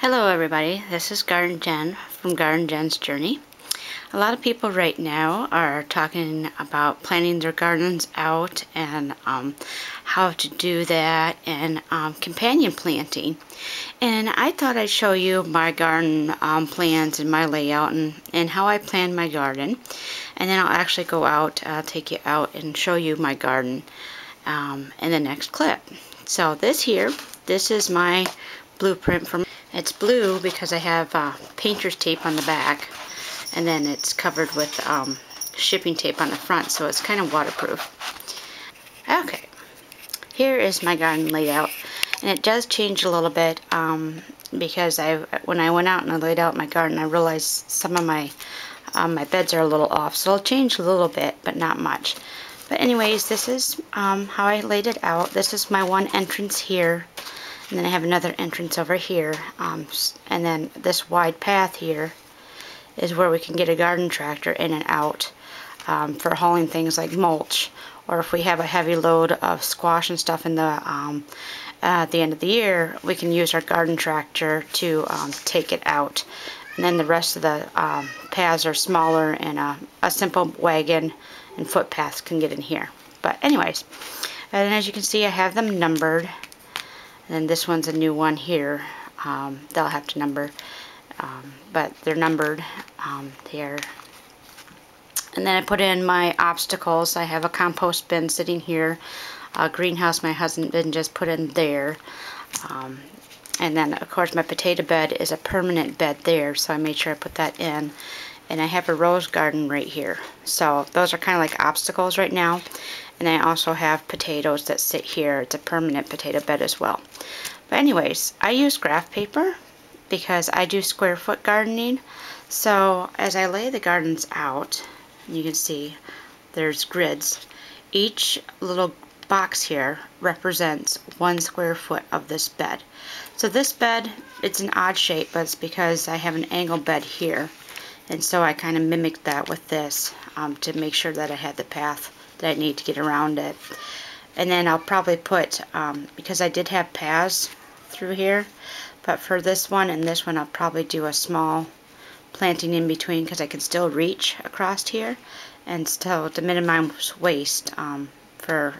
Hello everybody, this is Garden Jen from Garden Jen's Journey. A lot of people right now are talking about planting their gardens out and how to do that and companion planting. And I thought I'd show you my garden plans and my layout and how I plan my garden. And then I'll actually go out, take you out and show you my garden in the next clip. So this is my blueprint for. It's blue because I have painter's tape on the back, and then it's covered with shipping tape on the front, so it's kind of waterproof. Okay, here is my garden layout, and it does change a little bit because when I went out and I laid out my garden, I realized some of my beds are a little off, so it'll change a little bit, but not much. But anyways, this is how I laid it out. This is my one entrance here. And then I have another entrance over here, and then this wide path here is where we can get a garden tractor in and out for hauling things like mulch, or if we have a heavy load of squash and stuff in the at the end of the year, we can use our garden tractor to take it out. And then the rest of the paths are smaller, and a simple wagon and footpaths can get in here. But anyways, and as you can see, I have them numbered. And this one's a new one here. They'll have to number, but they're numbered there. And then I put in my obstacles. I have a compost bin sitting here, a greenhouse my husband just put in there. And then, of course, my potato bed is a permanent bed there, so I made sure I put that in. And I have a rose garden right here. So those are kind of like obstacles right now. And I also have potatoes that sit here. It's a permanent potato bed as well. But anyways, I use graph paper because I do square foot gardening. So as I lay the gardens out, you can see there's grids. Each little box here represents 1 square foot of this bed. So this bed, it's an odd shape, but it's because I have an angle bed here. And so I kind of mimicked that with this to make sure that I had the path that I need to get around it. And then I'll probably put, because I did have paths through here, but for this one and this one I'll probably do a small planting in between because I can still reach across here, and still to minimize waste. For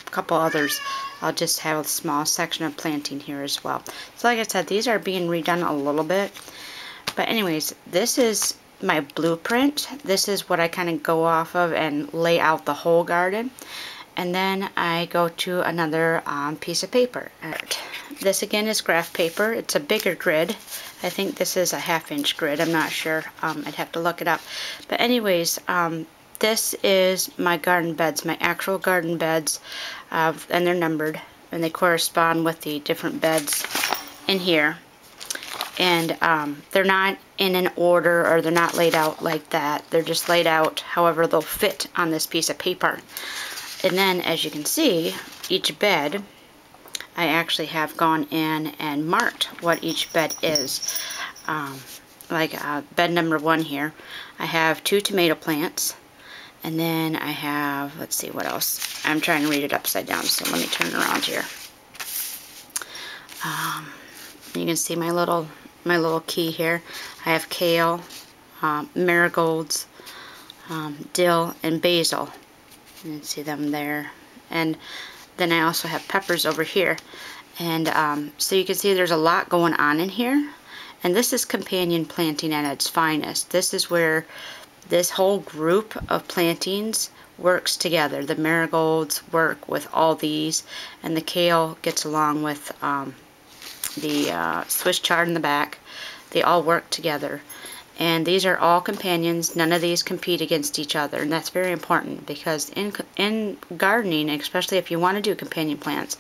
a couple others I'll just have a small section of planting here as well. So like I said, these are being redone a little bit. But anyways, this is my blueprint. This is what I kind of go off of and lay out the whole garden. And then I go to another piece of paper. This again is graph paper. It's a bigger grid. I think this is a 1/2-inch grid. I'm not sure. I'd have to look it up. But anyways, this is my garden beds, my actual garden beds, and they're numbered, and they correspond with the different beds in here. And they're not in an order, or they're not laid out like that. They're just laid out however they'll fit on this piece of paper. And then, as you can see, each bed, I actually have gone in and marked what each bed is. Like bed number 1 here, I have 2 tomato plants. And then I have, let's see what else. I'm trying to read it upside down, so let me turn it around here. You can see my little key here. I have kale, marigolds, dill, and basil. You can see them there. And then I also have peppers over here. And so you can see there's a lot going on in here. And this is companion planting at its finest. This is where this whole group of plantings works together. The marigolds work with all these, and the kale gets along with the Swiss chard in the back. They all work together, and these are all companions. None of these compete against each other, and that's very important because in gardening, especially if you want to do companion plants,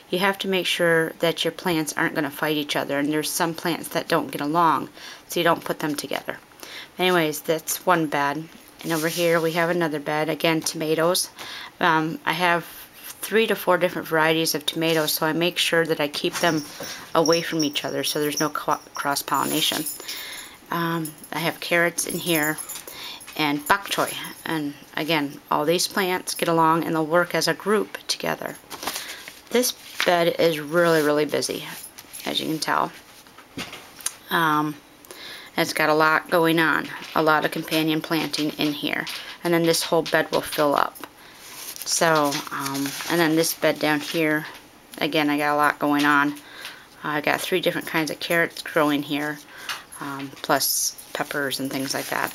you have to make sure that your plants aren't going to fight each other, and there's some plants that don't get along, so you don't put them together. Anyways, that's one bed, and over here we have another bed, again tomatoes. I have 3 to 4 different varieties of tomatoes, so I make sure that I keep them away from each other so there's no cross-pollination. I have carrots in here and bok choy, and again, all these plants get along and they'll work as a group together. This bed is really busy, as you can tell. It's got a lot going on, a lot of companion planting in here, and then this whole bed will fill up. So, and then this bed down here, again, I got a lot going on. I got 3 different kinds of carrots growing here, plus peppers and things like that.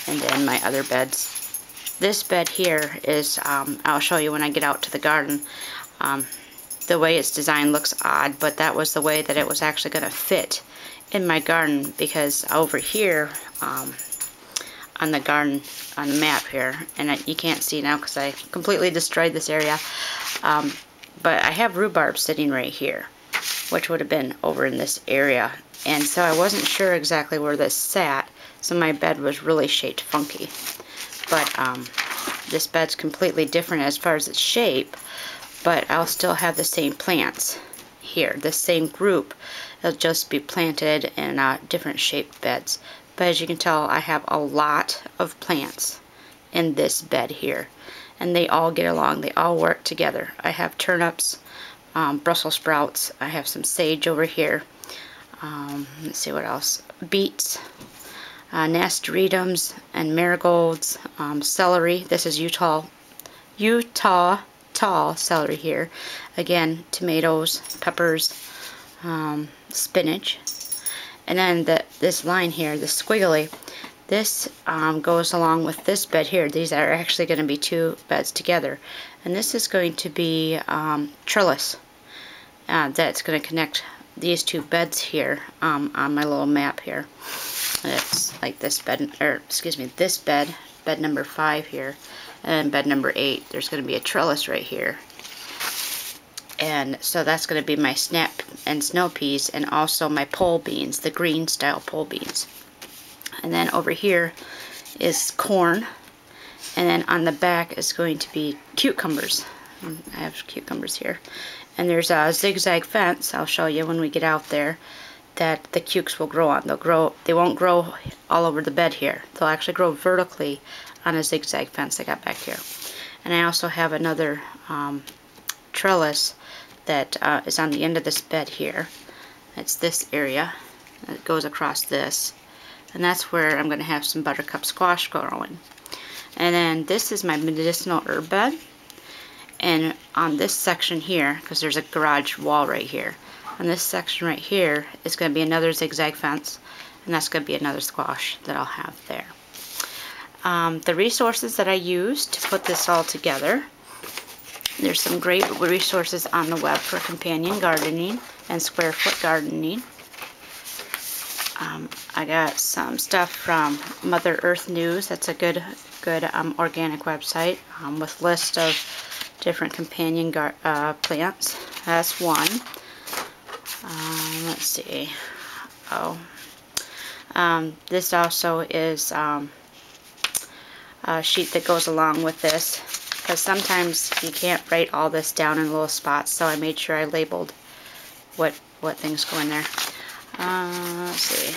And then my other beds. This bed here is, I'll show you when I get out to the garden. The way it's designed looks odd, but that was the way that it was actually going to fit in my garden, because over here on the garden, on the map here, and you can't see now because I completely destroyed this area, but I have rhubarb sitting right here, which would have been over in this area, and so I wasn't sure exactly where this sat, so my bed was really shaped funky. But this bed's completely different as far as its shape, but I'll still have the same plants here, the same group. It'll just be planted in different shaped beds. But as you can tell, I have a lot of plants in this bed here, and they all get along, they all work together. I have turnips, Brussels sprouts, I have some sage over here, let's see what else, beets, nasturtiums and marigolds, celery. This is Utah tall celery here. Again, tomatoes, peppers, spinach. And then this line here, the squiggly, this goes along with this bed here. These are actually going to be 2 beds together. And this is going to be trellis that's going to connect these 2 beds here on my little map here. And it's like this bed, or excuse me, this bed number 5 here, and bed number 8. There's going to be a trellis right here. And so that's going to be my snap and snow peas, and also my pole beans, the green style pole beans. And then over here is corn, and then on the back is going to be cucumbers. I have cucumbers here. And there's a zigzag fence, I'll show you when we get out there, that the cukes will grow on. They won't grow all over the bed here. They'll actually grow vertically on a zigzag fence I got back here. And I also have another trellis that is on the end of this bed here. It's this area. It goes across this. And that's where I'm going to have some buttercup squash growing. And then this is my medicinal herb bed. And on this section here, because there's a garage wall right here, on this section right here is going to be another zigzag fence, and that's going to be another squash that I'll have there. The resources that I used to put this all together, there's some great resources on the web for companion gardening and square foot gardening. I got some stuff from Mother Earth News. That's a good organic website with lists of different companion plants. That's one. Let's see. This also is a sheet that goes along with this, because sometimes you can't write all this down in little spots, so I made sure I labeled what things go in there. Let's see.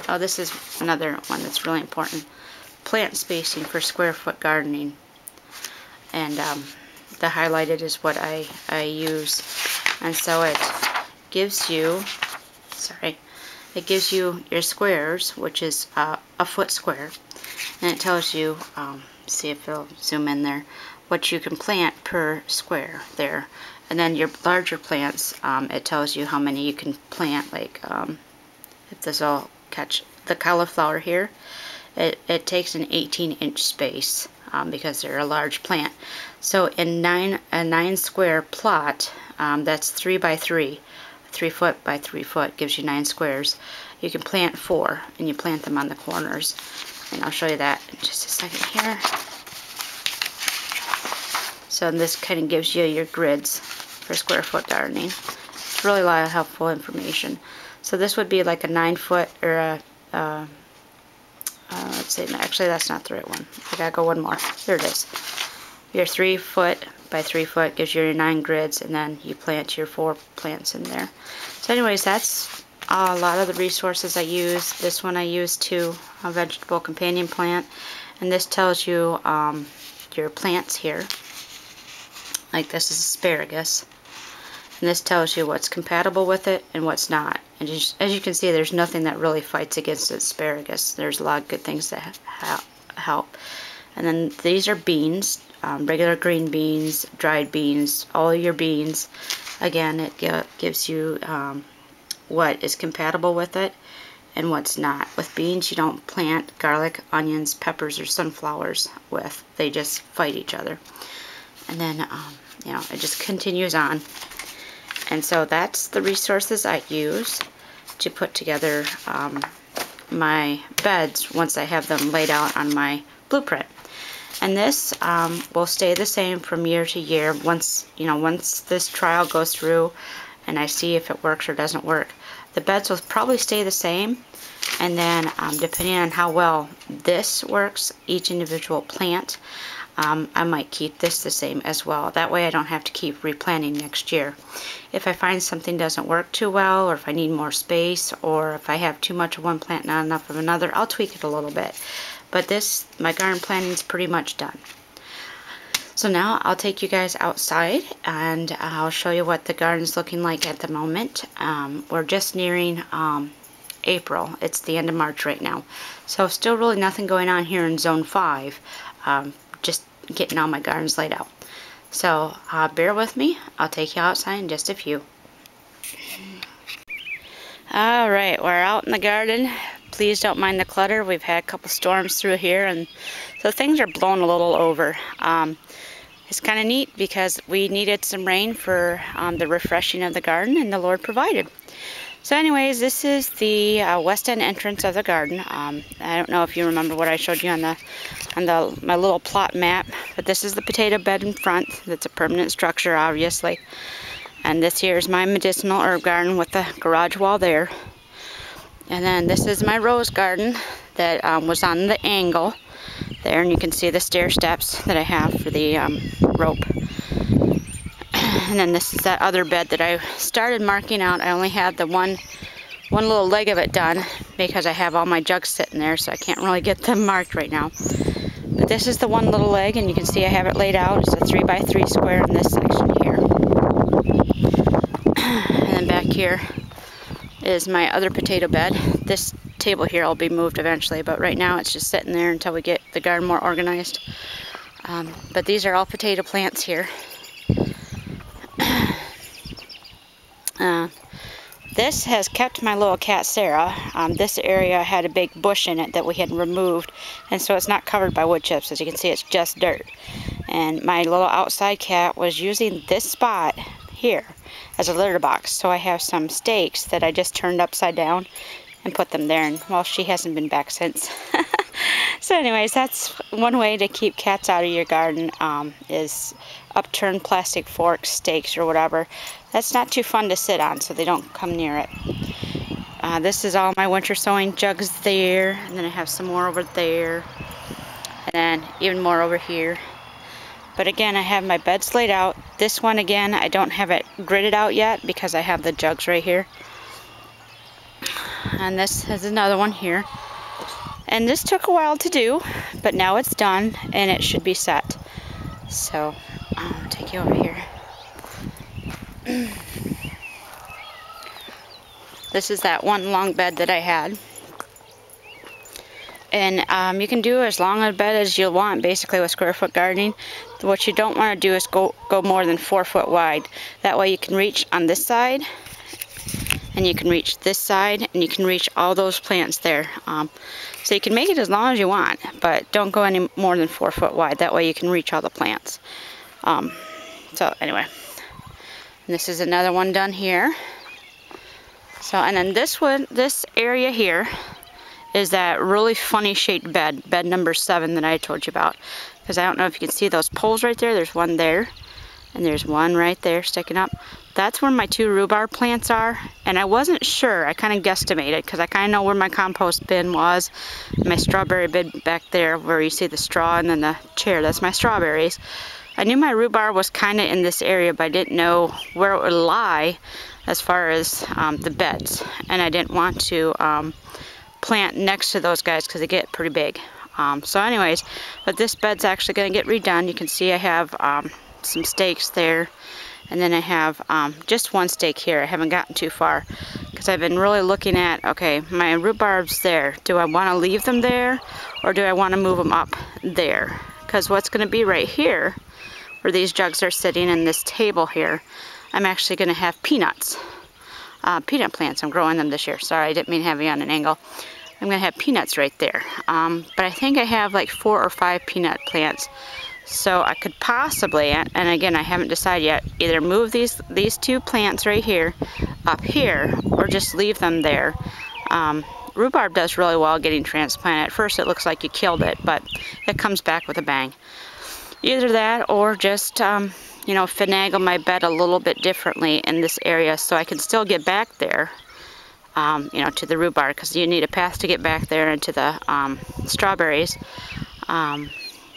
Oh, this is another one that's really important. Plant spacing for square foot gardening. And the highlighted is what I use. And so it gives you, it gives you your squares, which is a foot square. And it tells you, see if it'll zoom in there, what you can plant per square there. And then your larger plants, it tells you how many you can plant, like if this will catch the cauliflower here, it takes an 18-inch space because they're a large plant. So in a 9 square plot, that's 3 by 3, 3 foot by 3 foot gives you 9 squares. You can plant 4, and you plant them on the corners. And I'll show you that in just a second here. So this kind of gives you your grids for square foot gardening. It's really a lot of helpful information. So this would be like a 9 foot, or a, let's see, actually that's not the right one. I gotta go one more. There it is. Your 3 foot by 3 foot gives you your 9 grids, and then you plant your 4 plants in there. So anyways, that's a lot of the resources I use. This one I use too, a vegetable companion plant, and this tells you your plants here. Like this is asparagus, and And this tells you what's compatible with it and what's not. And just, as you can see, there's nothing that really fights against asparagus. There's a lot of good things that help. And then these are beans, regular green beans, dried beans, all your beans. Again, it gives you what is compatible with it and what's not. With beans, you don't plant garlic, onions, peppers, or sunflowers with. They just fight each other. And then, you know, it just continues on. And so that's the resources I use to put together my beds once I have them laid out on my blueprint. And this will stay the same from year to year. Once this trial goes through and I see if it works or doesn't work, the beds will probably stay the same. And then depending on how well this works, each individual plant, I might keep this the same as well. That way I don't have to keep replanting next year. If I find something doesn't work too well, or if I need more space, or if I have too much of one plant, not enough of another, I'll tweak it a little bit. But this, my garden planting is pretty much done. So now I'll take you guys outside and I'll show you what the garden's looking like at the moment. We're just nearing April. It's the end of March right now. So still really nothing going on here in Zone 5. Just getting all my gardens laid out. So bear with me. I'll take you outside in just a few. Alright, we're out in the garden. Please don't mind the clutter. We've had a couple storms through here, and so things are blown a little over. It's kind of neat because we needed some rain for the refreshing of the garden, and the Lord provided. So anyways, this is the west end entrance of the garden. I don't know if you remember what I showed you on my little plot map, but this is the potato bed in front. That's a permanent structure, obviously. And this here is my medicinal herb garden with the garage wall there. And then this is my rose garden that was on the angle there, and you can see the stair steps that I have for the rope. And then this is that other bed that I started marking out. I only had the one little leg of it done because I have all my jugs sitting there, so I can't really get them marked right now. But this is the one little leg, and you can see I have it laid out. It's a 3x3 square in this section here. And then back here is my other potato bed. This table here will be moved eventually, but right now it's just sitting there until we get the garden more organized. But these are all potato plants here. This has kept my little cat Sarah. This area had a big bush in it that we had removed, and so it's not covered by wood chips. As you can see, it's just dirt. And my little outside cat was using this spot here as a litter box. So I have some stakes that I just turned upside down and put them there, and well, she hasn't been back since. So anyways, that's one way to keep cats out of your garden, is upturned plastic forks, stakes, or whatever. That's not too fun to sit on, so they don't come near it. This is all my winter sowing jugs there, and then I have some more over there, and then even more over here. But again, I have my beds laid out. This one, again, I don't have it gridded out yet because I have the jugs right here. And this is another one here. And this took a while to do, but now it's done and it should be set. So I'll take you over here. This is that one long bed that I had. And you can do as long a bed as you want, basically, with square foot gardening. What you don't want to do is go more than 4 foot wide. That way you can reach on this side, and you can reach this side, and you can reach all those plants there. So you can make it as long as you want, but don't go any more than 4 foot wide. That way you can reach all the plants. So anyway, this is another one done here. So, and then this area here is that really funny shaped bed number 7 that I told you about. Because I don't know if you can see those poles right there. There's one there, and there's one right there sticking up. That's where my 2 rhubarb plants are, and I wasn't sure. I kind of guesstimated because I kind of know where my compost bin was. My strawberry bin back there where you see the straw and then the chair, that's my strawberries. I knew my rhubarb was kind of in this area, but I didn't know where it would lie as far as the beds. And I didn't want to plant next to those guys because they get pretty big. So anyways, but this bed's actually going to get redone. You can see I have some stakes there, And then I have just one stake here. I haven't gotten too far because I've been really looking at, okay, my rhubarb's there. Do I want to leave them there, or do I want to move them up there? Because what's going to be right here, where these jugs are sitting in this table here, I'm actually going to have peanuts. Peanut plants. I'm growing them this year. Sorry, I didn't mean to have you on an angle. I'm going to have peanuts right there. But I think I have like 4 or 5 peanut plants. So I could possibly, and again, I haven't decided yet, either move these 2 plants right here, up here, or just leave them there. Rhubarb does really well getting transplanted. At first it looks like you killed it, but it comes back with a bang. Either that, or just, you know, finagle my bed a little bit differently in this area so I can still get back there, you know, to the rhubarb, because you need a path to get back there into the strawberries.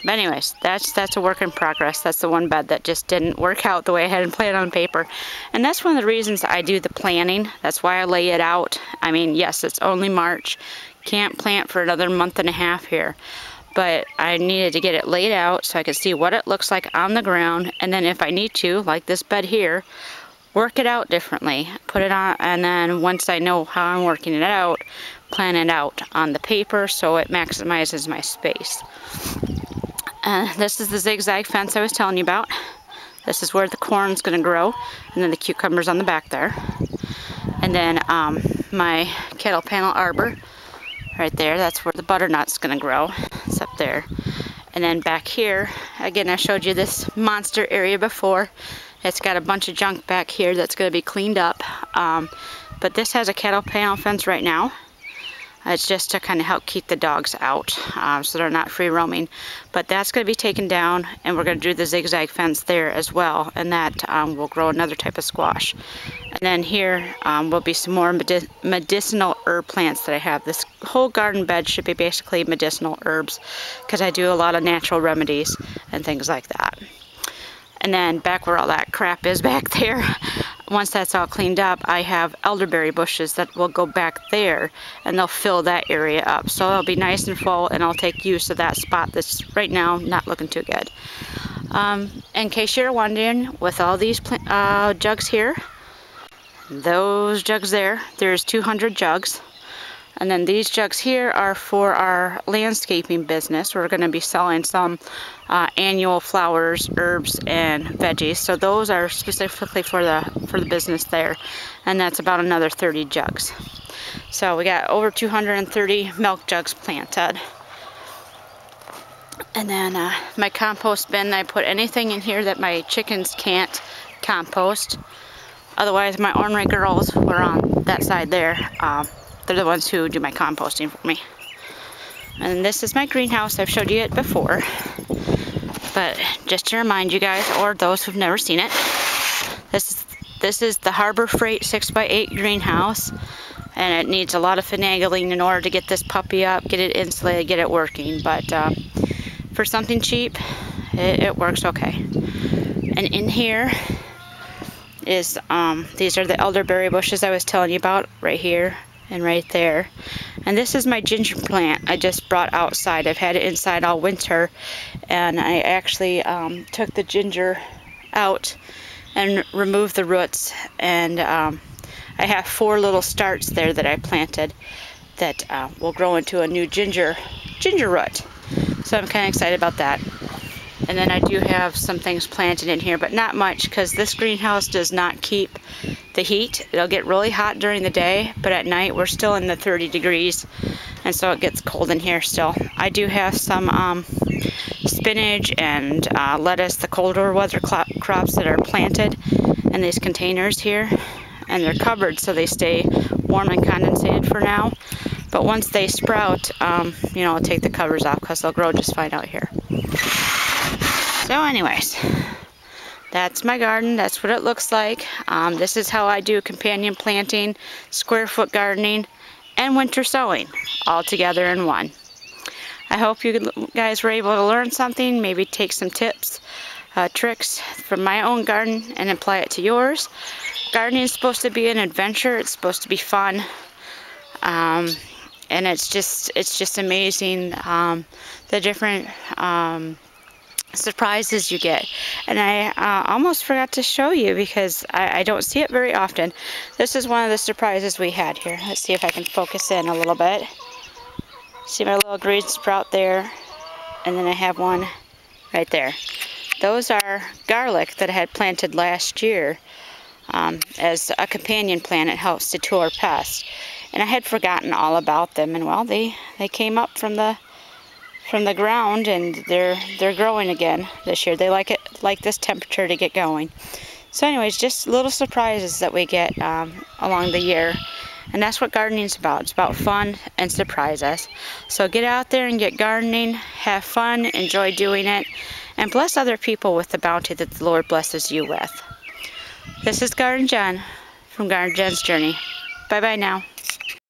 But anyways, that's a work in progress. That's the one bed that just didn't work out the way I had planned on paper. And that's one of the reasons I do the planning. That's why I lay it out. I mean, yes, it's only March. Can't plant for another month and a half here. But I needed to get it laid out so I could see what it looks like on the ground. And then if I need to, like this bed here, work it out differently. Put it on, and then once I know how I'm working it out, plan it out on the paper so it maximizes my space. This is the zigzag fence I was telling you about. This is where the corn's going to grow, and then the cucumbers on the back there. And then my kettle panel arbor right there, that's where the butternut's going to grow. It's up there. And then back here, again, I showed you this monster area before. It's got a bunch of junk back here that's going to be cleaned up. But this has a kettle panel fence right now. It's just to kind of help keep the dogs out, so they're not free roaming. But that's going to be taken down, and we're going to do the zigzag fence there as well, and that will grow another type of squash. And then here will be some more medicinal herb plants that I have. This whole garden bed should be basically medicinal herbs, because I do a lot of natural remedies and things like that. And then back where all that crap is back there, once that's all cleaned up, I have elderberry bushes that will go back there, and they'll fill that area up. So it'll be nice and full, and I'll take use of that spot that's right now not looking too good. In case you're wondering, with all these jugs here, those jugs there's 200 jugs. And then these jugs here are for our landscaping business. We're going to be selling some annual flowers, herbs, and veggies. So those are specifically for the business there. And that's about another 30 jugs. So we got over 230 milk jugs planted. And then my compost bin, I put anything in here that my chickens can't compost. Otherwise, my ornery girls who are on that side there, they're the ones who do my composting for me. And this is my greenhouse. I've showed you it before. But just to remind you guys, or those who've never seen it, this is the Harbor Freight 6x8 greenhouse. And it needs a lot of finagling in order to get this puppy up, get it insulated, get it working. But for something cheap, it works okay. And in here is, these are the elderberry bushes I was telling you about right here and right there. And this is my ginger plant I just brought outside. I've had it inside all winter, and I actually took the ginger out and removed the roots, and I have 4 little starts there that I planted that will grow into a new ginger root. So I'm kind of excited about that. And then I do have some things planted in here, but not much, because this greenhouse does not keep the heat. It'll get really hot during the day, but at night we're still in the 30 degrees, and so it gets cold in here still. I do have some spinach and lettuce, the colder weather crops that are planted in these containers here, and they're covered so they stay warm and condensated for now. But once they sprout, you know, I'll take the covers off because they'll grow just fine out here. So anyways, that's my garden. That's what it looks like. This is how I do companion planting, square foot gardening, and winter sowing all together in one. I hope you guys were able to learn something, maybe take some tips, tricks from my own garden and apply it to yours. Gardening is supposed to be an adventure. It's supposed to be fun. And it's just amazing, the different surprises you get. And I almost forgot to show you because I don't see it very often. This is one of the surprises we had here. Let's see if I can focus in a little bit. See my little green sprout there, and then I have one right there. Those are garlic that I had planted last year as a companion plant. It helps deter pests. And I had forgotten all about them, and well, they came up from the ground, and they're growing again this year. They like this temperature to get going. So anyways, just little surprises that we get along the year. And that's what gardening's about. It's about fun and surprises. So get out there and get gardening, have fun, enjoy doing it, and bless other people with the bounty that the Lord blesses you with. This is Garden Jen from Garden Jen's Journey. Bye-bye now.